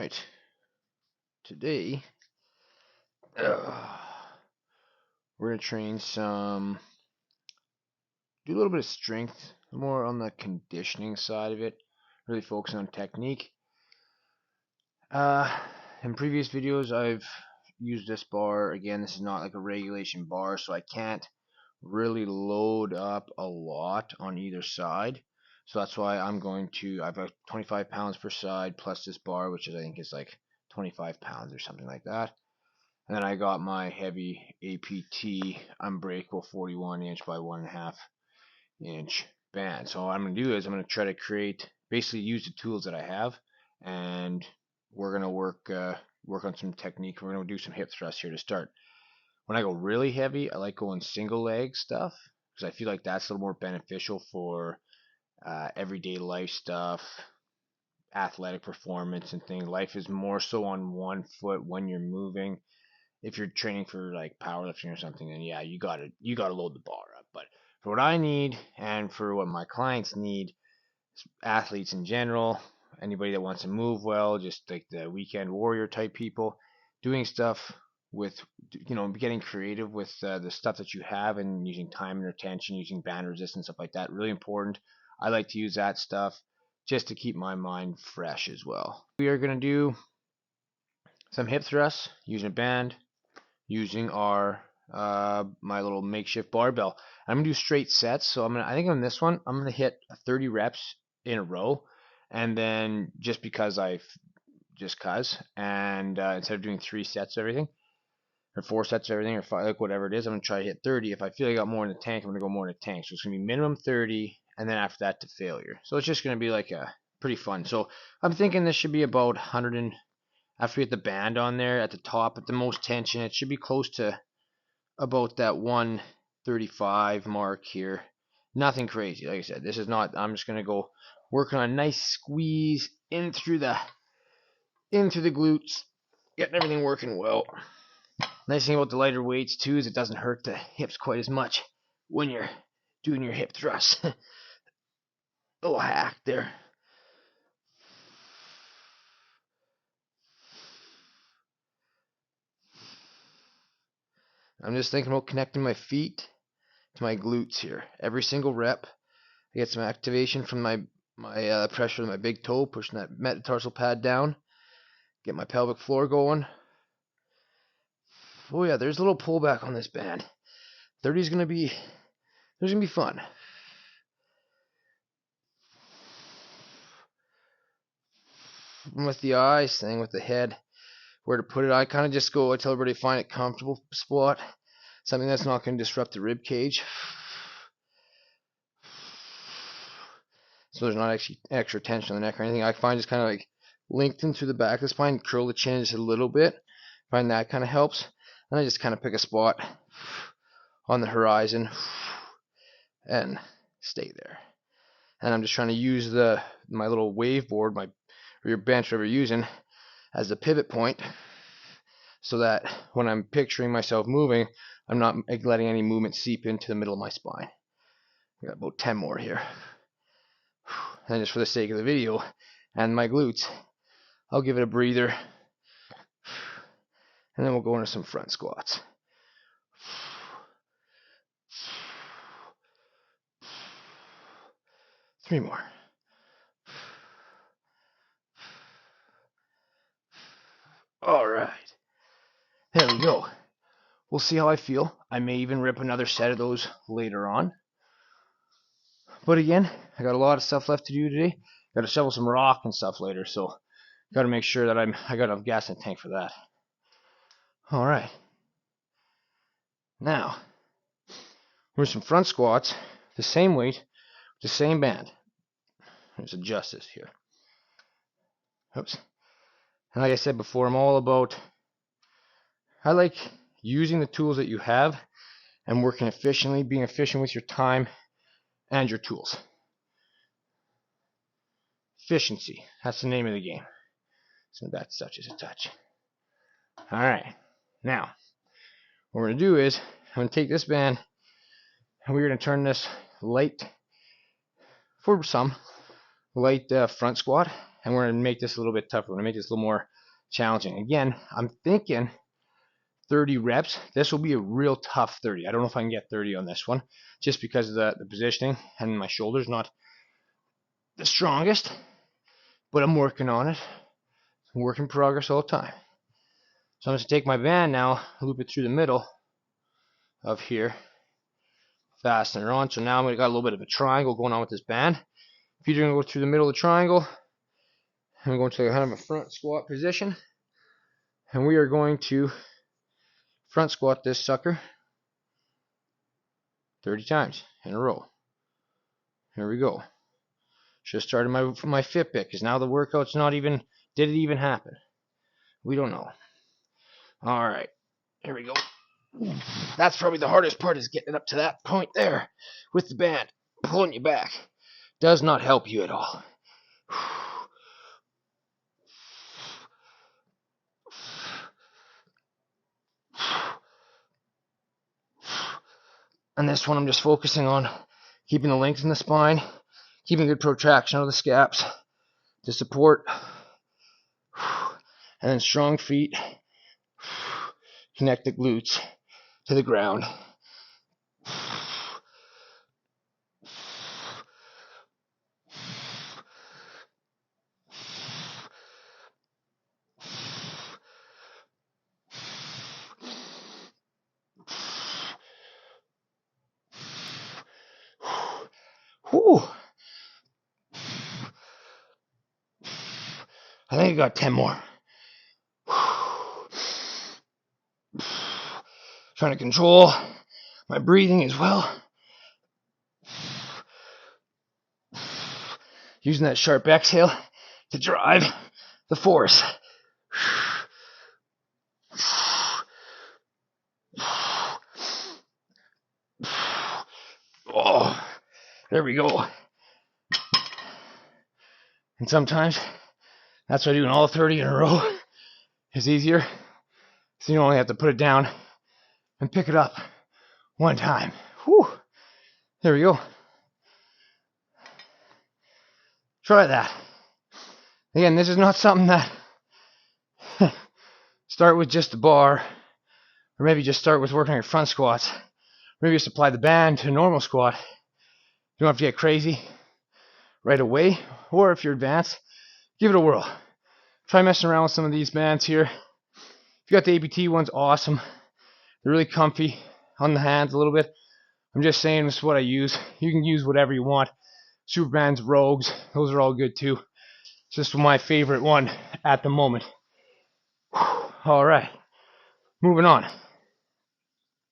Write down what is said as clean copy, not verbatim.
Alright, today we're going to train do a little bit of strength, more on the conditioning side of it, really focusing on technique. In previous videos I've used this bar. Again, this is not like a regulation bar, so I can't really load up a lot on either side. So that's why I've got 25 pounds per side plus this bar, which I think is like 25 pounds or something like that. And then I got my heavy APT unbreakable 41 inch by 1.5 inch band. So what I'm going to do is I'm going to try to basically use the tools that I have, and we're going to work on some technique. We're going to do some hip thrusts here to start. When I go really heavy, I like going single leg stuff because I feel like that's a little more beneficial for everyday life stuff, athletic performance and things. Life is more so on one foot when you're moving. If you're training for like powerlifting or something, then yeah, you gotta load the bar up. But for what I need and for what my clients need, athletes in general, anybody that wants to move well, just like the weekend warrior type people, doing stuff with, getting creative with the stuff that you have and using time and attention, using band resistance, stuff like that, really important. I like to use that stuff just to keep my mind fresh as well. We are going to do some hip thrusts using a band, using our my little makeshift barbell. I'm gonna do straight sets, so I think on this one I'm gonna hit 30 reps in a row, and then and instead of doing 3 sets of everything or 4 sets of everything or 5, like whatever it is, I'm gonna try to hit 30. If I feel I got more in the tank, I'm gonna go more in the tank. So it's gonna be minimum 30, and then after that to failure. So it's just gonna be like a pretty fun. So I'm thinking this should be about 100 and after we get the band on there at the top at the most tension, it should be close to about that 135 mark here. Nothing crazy. Like I said, this is not, I'm just going to go working on a nice squeeze in through the glutes, getting everything working well. Nice thing about the lighter weights too is it doesn't hurt the hips quite as much when you're doing your hip thrusts. Little hack there. I'm just thinking about connecting my feet to my glutes here. Every single rep, I get some activation from my pressure of my big toe, pushing that metatarsal pad down, get my pelvic floor going. Oh yeah, there's a little pullback on this band. 30 is gonna be fun. With the eyes, staying with the head, where to put it, I kind of just go. I tell everybody to find a comfortable spot, something that's not going to disrupt the rib cage, so there's not actually extra tension on the neck or anything. I find just kind of like lengthen through the back of the spine, curl the chin just a little bit. Find that kind of helps. And I just kind of pick a spot on the horizon and stay there. And I'm just trying to use my little wave board, or your bench, whatever you're using, as the pivot point, so that when I'm picturing myself moving, I'm not letting any movement seep into the middle of my spine. I got about 10 more here. And just for the sake of the video and my glutes, I'll give it a breather. And then we'll go into some front squats. Three more. All right. There we go. We'll see how I feel. I may even rip another set of those later on. But again, I got a lot of stuff left to do today. Got to shovel some rock and stuff later, so got to make sure that I got enough gas in the tank for that. All right. Now, we're some front squats, the same weight, the same band. Let's adjust this here. Oops. And like I said before, I like using the tools that you have and working efficiently, being efficient with your time and your tools. Efficiency, that's the name of the game. So that such is a touch. All right. Now, what we're going to do is I'm going to take this band and we're going to turn this light for some, light front squat, and we're going to make this a little bit tougher. We're going to make this a little more challenging. Again, I'm thinking 30 reps. This will be a real tough 30. I don't know if I can get 30 on this one, just because of the positioning and my shoulders not the strongest, but I'm working on it. Work in progress all the time. So I'm going to take my band now, loop it through the middle of here, fasten it on. So now we got a little bit of a triangle going on with this band. If you're going to go through the middle of the triangle, I'm going to kind of a front squat position, and we are going to front squat this sucker 30 times in a row. Here we go. Should have started my Fitbit, because now the workout's not even, did it even happen? We don't know. Alright, here we go. That's probably the hardest part, is getting up to that point there with the band pulling you back. Does not help you at all. And this one I'm just focusing on keeping the length in the spine, keeping good protraction of the scaps to support, and then strong feet, connect the glutes to the ground. Whew. I think I got 10 more. Trying to control my breathing as well. Using that sharp exhale to drive the force. Oh, there we go. And sometimes that's why doing all 30 in a row is easier, so you only have to put it down and pick it up one time. Whew. There we go. Try that. Again, this is not something that start with just the bar, or maybe just start with working on your front squats. Maybe just apply the band to a normal squat. You don't have to get crazy right away, or if you're advanced, give it a whirl. Try messing around with some of these bands here. If you got the APT ones, awesome. They're really comfy on the hands a little bit. I'm just saying this is what I use. You can use whatever you want. Superbands, Rogues, those are all good too. It's just my favorite one at the moment. Alright, moving on.